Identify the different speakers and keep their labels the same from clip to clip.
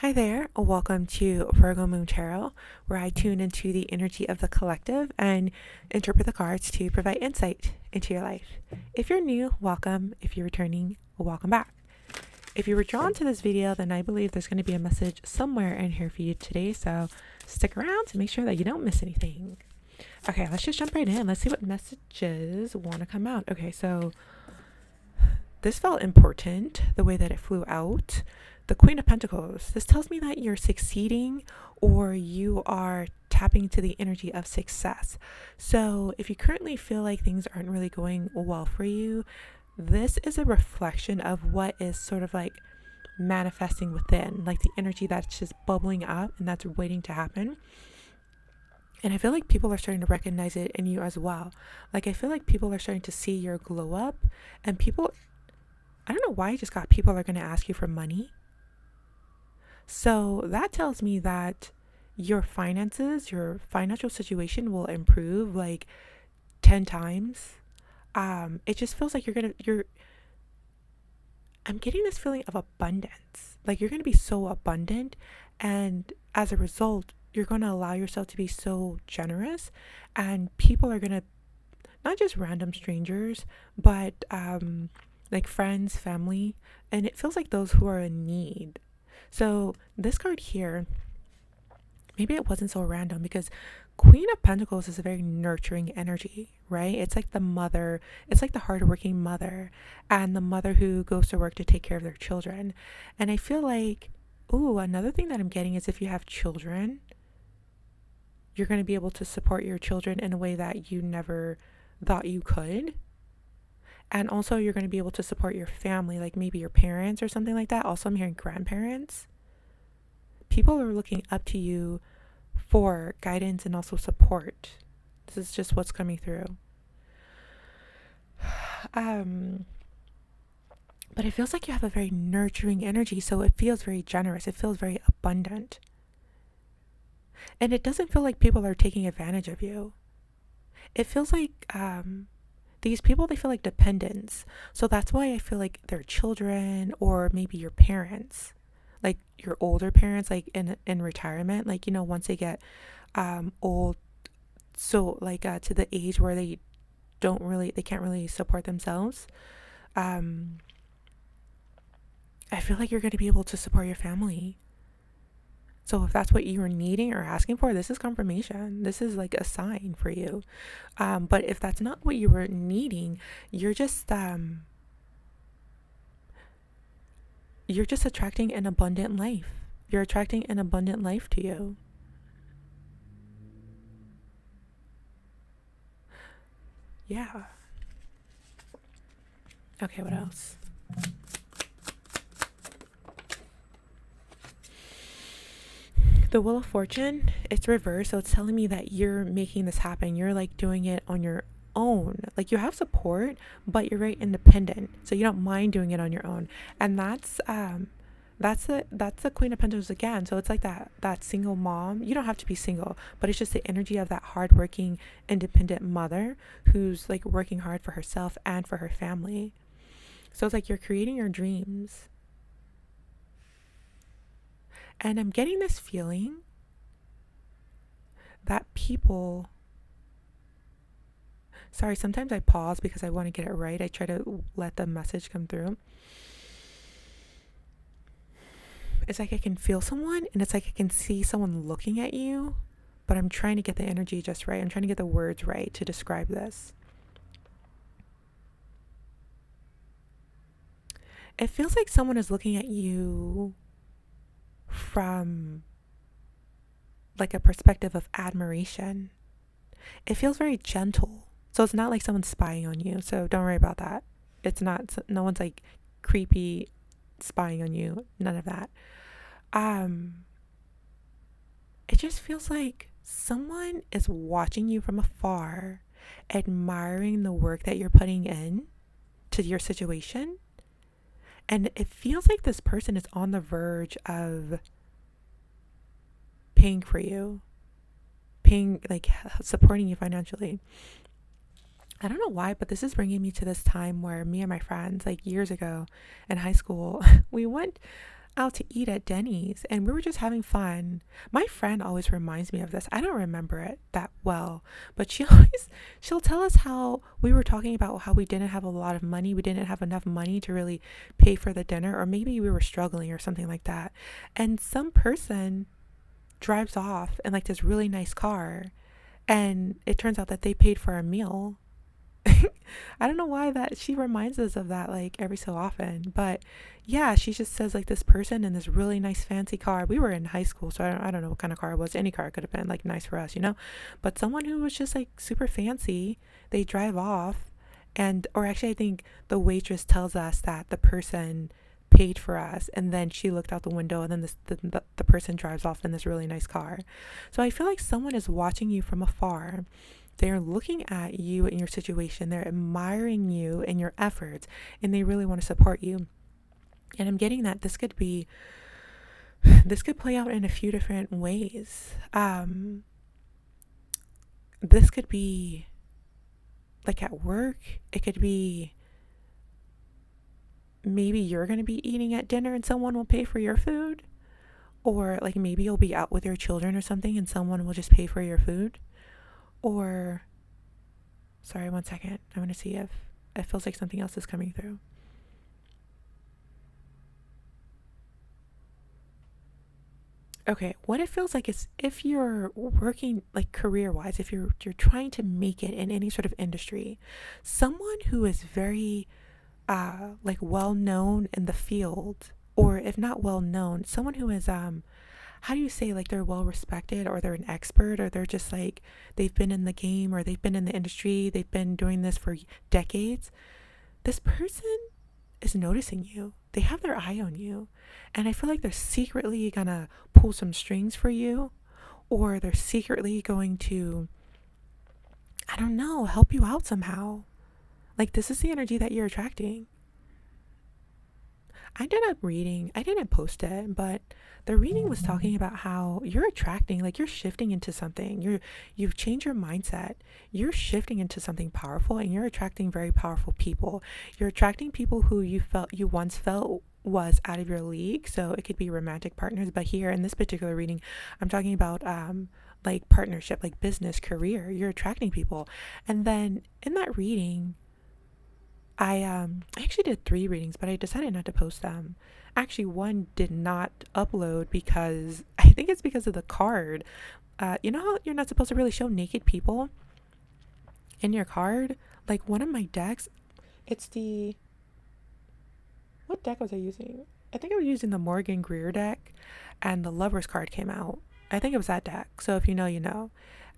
Speaker 1: Hi there, welcome to Virgo Moon Tarot, where I tune into the energy of the collective and interpret the cards to provide insight into your life. If you're new, welcome. If you're returning, welcome back. If you were drawn to this video, then I believe there's going to be a message somewhere in here for you today, so stick around to make sure that you don't miss anything. Okay, let's just jump right in. Let's see what messages want to come out. Okay, so this felt important, the way that it flew out. The Queen of Pentacles. This tells me that you're succeeding or you are tapping into the energy of success. So if you currently feel like things aren't really going well for you, this is a reflection of what is sort of like manifesting within, like the energy that's just bubbling up and that's waiting to happen. And I feel like people are starting to recognize it in you as well. Like I feel like people are starting to see your glow up, and people, I don't know why I just got people are going to ask you for money. So that tells me that your finances, your financial situation will improve like 10 times. It just feels like I'm getting this feeling of abundance. Like you're going to be so abundant. And as a result, you're going to allow yourself to be so generous. And people are going to, not just random strangers, but like friends, family. And it feels like those who are in need. So this card here, maybe it wasn't so random because Queen of Pentacles is a very nurturing energy, right? It's like the mother, it's like the hardworking mother and the mother who goes to work to take care of their children. And I feel like, another thing that I'm getting is if you have children, you're going to be able to support your children in a way that you never thought you could. And also you're going to be able to support your family, like maybe your parents or something like that. Also, I'm hearing grandparents. People are looking up to you for guidance and also support. This is just what's coming through. But it feels like you have a very nurturing energy, so it feels very generous. It feels very abundant. And it doesn't feel like people are taking advantage of you. It feels like these people, they feel like dependents. So that's why I feel like their children or maybe your parents, like your older parents, like in retirement, like, once they get old, so like to the age where they can't really support themselves. I feel like you're going to be able to support your family. So if that's what you were needing or asking for, this is confirmation. This is like a sign for you. But if that's not what you were needing, you're just attracting an abundant life. You're attracting an abundant life to you. Yeah. Okay, what else? The Wheel of Fortune, it's reversed, so it's telling me that you're making this happen. You're like doing it on your own. Like you have support, but you're very independent, so you don't mind doing it on your own. And that's the Queen of Pentacles again. So it's like that single mom. You don't have to be single, but it's just the energy of that hardworking, independent mother who's like working hard for herself and for her family. So it's like you're creating your dreams. And I'm getting this feeling that people, sorry, sometimes I pause because I want to get it right. I try to let the message come through. It's like I can feel someone, and it's like I can see someone looking at you, but I'm trying to get the energy just right. I'm trying to get the words right to describe this. It feels like someone is looking at you from like a perspective of admiration. It feels very gentle. So it's not like someone's spying on you. So don't worry about that. It's not, no one's like creepy spying on you. None of that. It just feels like someone is watching you from afar, admiring the work that you're putting in to your situation. And it feels like this person is on the verge of paying for you, like supporting you financially. I don't know why, but this is bringing me to this time where me and my friends, like years ago in high school, we went out to eat at Denny's and we were just having fun. My friend always reminds me of this. I don't remember it that well, but she'll tell us how we were talking about how we didn't have a lot of money. We didn't have enough money to really pay for the dinner, or maybe we were struggling or something like that. And some person drives off in like this really nice car, and it turns out that they paid for our meal. I don't know why that she reminds us of that like every so often, but yeah, she just says like this person in this really nice fancy car. We were in high school, so I don't know what kind of car it was. Any car could have been like nice for us, you know, but someone who was just like super fancy, they drive off, and or actually I think the waitress tells us that the person paid for us, and then she looked out the window, and then the person drives off in this really nice car. So I feel like someone is watching you from afar. They're looking at you and your situation. They're admiring you and your efforts, and they really want to support you. And I'm getting that this could play out in a few different ways. This could be like at work. It could be maybe you're going to be eating at dinner and someone will pay for your food. Or like maybe you'll be out with your children or something and someone will just pay for your food. Or, sorry, one second. I'm going to see if it feels like something else is coming through. Okay, what it feels like is if you're working like career-wise, if you're trying to make it in any sort of industry, someone who is very like well known in the field, or if not well known, someone who is how do you say, like they're well respected, or they're an expert, or they're just like they've been in the game, or they've been in the industry, they've been doing this for decades. This person is noticing you. They have their eye on you. And I feel like they're secretly gonna pull some strings for you, or they're secretly going to, I don't know, help you out somehow. Like this is the energy that you're attracting. I did a reading. I didn't post it, but the reading was talking about how you're attracting, like you're shifting into something. You've changed your mindset. You're shifting into something powerful, and you're attracting very powerful people. You're attracting people who you once felt was out of your league. So it could be romantic partners, but here in this particular reading, I'm talking about like partnership, like business, career. You're attracting people. And then in that reading, I actually did 3 readings, but I decided not to post them. Actually, one did not upload because I think it's because of the card. You know how you're not supposed to really show naked people in your card? Like one of my decks, it's what deck was I using? I think I was using the Morgan Greer deck, and the Lover's card came out. I think it was that deck. So if you know, you know.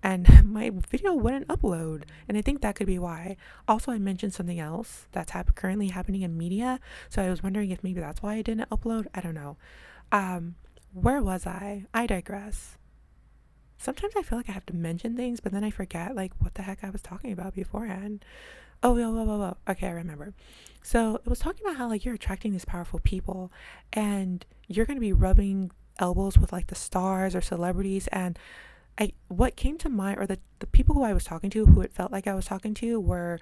Speaker 1: And my video wouldn't upload, and I think that could be why. Also, I mentioned something else that's currently happening in media, so I was wondering if maybe that's why I didn't upload. I don't know. Where was I digress. Sometimes I feel like I have to mention things, but then I forget like what the heck I was talking about beforehand. Oh. Okay, I remember. So it was talking about how like you're attracting these powerful people, and you're going to be rubbing elbows with like the stars or celebrities. And what came to mind, or the people who I was talking to, who it felt like I was talking to, were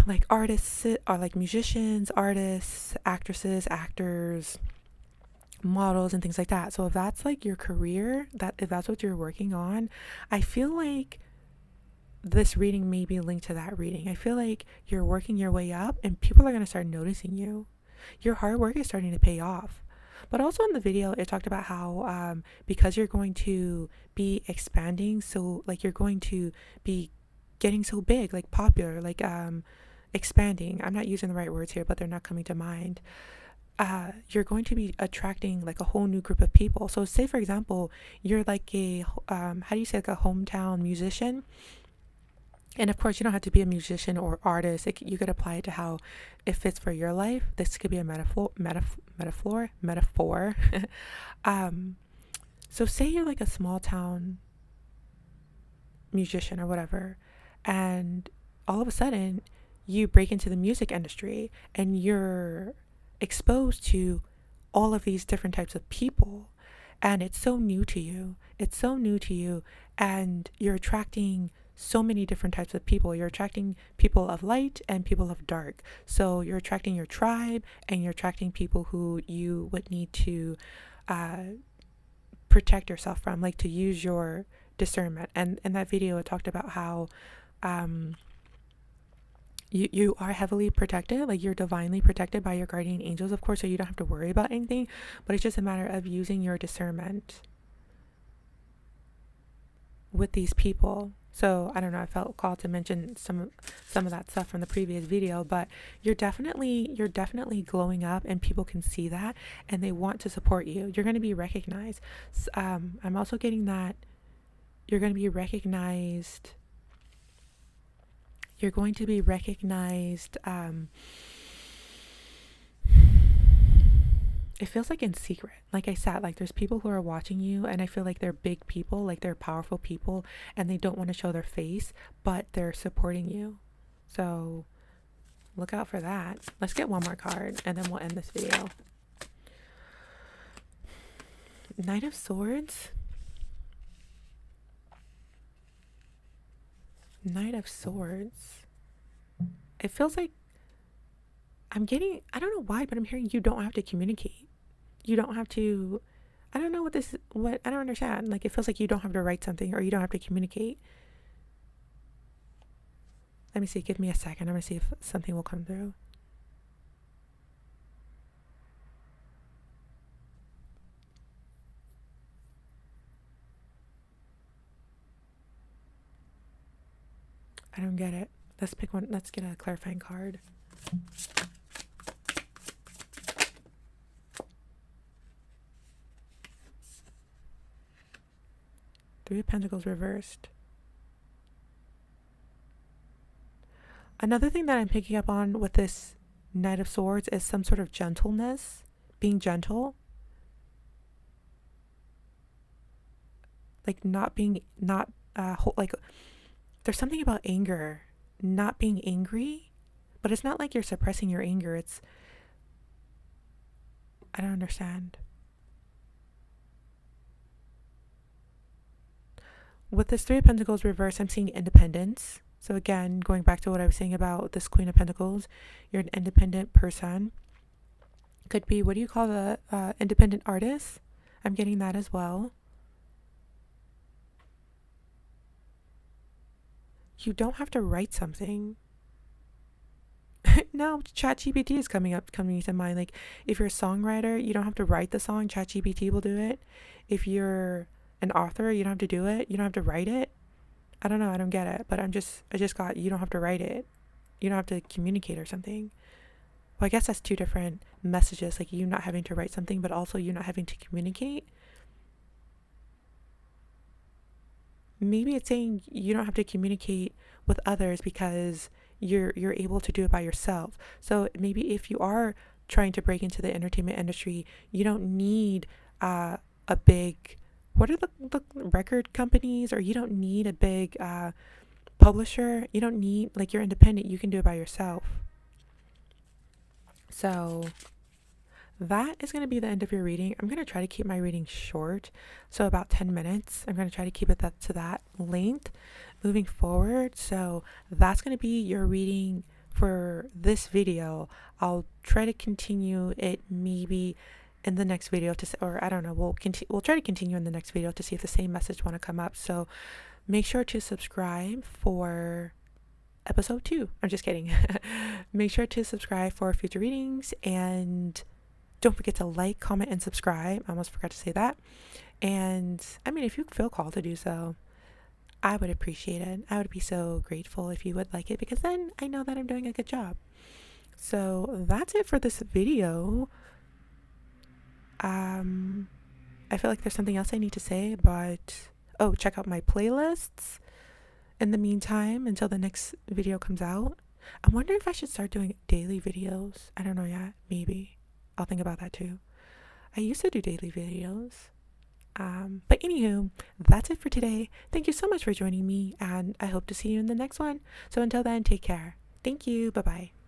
Speaker 1: like artists, or like musicians, artists, actresses, actors, models, and things like that. So if that's like your career, if that's what you're working on, I feel like this reading may be linked to that reading. I feel like you're working your way up, and people are going to start noticing you. Your hard work is starting to pay off. But also in the video, it talked about how because you're going to be expanding, so like you're going to be getting so big, like popular, like expanding. I'm not using the right words here, but they're not coming to mind. You're going to be attracting like a whole new group of people. So say, for example, you're like a, how do you say, like a hometown musician? And of course, you don't have to be a musician or artist. You could apply it to how it fits for your life. This could be a metaphor. So say you're like a small town musician or whatever, and all of a sudden you break into the music industry, and you're exposed to all of these different types of people, and it's so new to you. And you're attracting so many different types of people. You're attracting people of light and people of dark. So you're attracting your tribe, and you're attracting people who you would need to protect yourself from, like to use your discernment. And in that video, it talked about how you are heavily protected, like you're divinely protected by your guardian angels, of course, so you don't have to worry about anything, but it's just a matter of using your discernment with these people. So I don't know, I felt called to mention some of that stuff from the previous video, but you're definitely glowing up, and people can see that, and they want to support you. You're going to be recognized. I'm also getting that you're going to be recognized. You're going to be recognized. It feels like in secret. Like I said, like there's people who are watching you, and I feel like they're big people, like they're powerful people, and they don't want to show their face, but they're supporting you. So look out for that. Let's get one more card, and then we'll end this video. Knight of Swords. Knight of Swords. It feels like I'm getting, I don't know why, but I'm hearing you don't have to communicate. You don't have to, I don't know what, I don't understand. Like it feels like you don't have to write something, or you don't have to communicate. Let me see, give me a second. I'm going to see if something will come through. I don't get it. Let's pick one. Let's get a clarifying card. Three of Pentacles reversed. Another thing that I'm picking up on with this Knight of Swords is some sort of gentleness, being gentle. Like like there's something about anger, not being angry, but it's not like you're suppressing your anger. It's, I don't understand. With this Three of Pentacles reverse, I'm seeing independence. So again, going back to what I was saying about this Queen of Pentacles, you're an independent person. Could be, what do you call the independent artist? I'm getting that as well. You don't have to write something. Now ChatGPT is coming to mind. Like if you're a songwriter, you don't have to write the song. ChatGPT will do it. If you're an author, you don't have to do it. You don't have to write it. I don't know. I don't get it. But I just got, you don't have to write it. You don't have to communicate or something. Well, I guess that's two different messages. Like you not having to write something, but also you not having to communicate. Maybe it's saying you don't have to communicate with others because you're able to do it by yourself. So maybe if you are trying to break into the entertainment industry, you don't need a big, what are the record companies, or you don't need a big publisher. You don't need, like, you're independent. You can do it by yourself. So that is going to be the end of your reading. I'm going to try to keep my reading short, so about 10 minutes. I'm going to try to keep it to that length moving forward. So that's going to be your reading for this video. I'll try to continue it maybe in the next video or I don't know, we'll try to continue in the next video to see if the same message want to come up. So make sure to subscribe for episode 2. I'm just kidding. Make sure to subscribe for future readings, and don't forget to like, comment, and subscribe. I almost forgot to say that. And I mean, if you feel called to do so, I would appreciate it. I would be so grateful if you would like it, because then I know that I'm doing a good job. So that's it for this video. I feel like there's something else I need to say, but check out my playlists in the meantime until the next video comes out. I'm wondering if I should start doing daily videos. I don't know yet. Maybe I'll think about that too. I used to do daily videos. But anywho, that's it for today. Thank you so much for joining me, and I hope to see you in the next one. So until then, take care. Thank you. Bye-bye.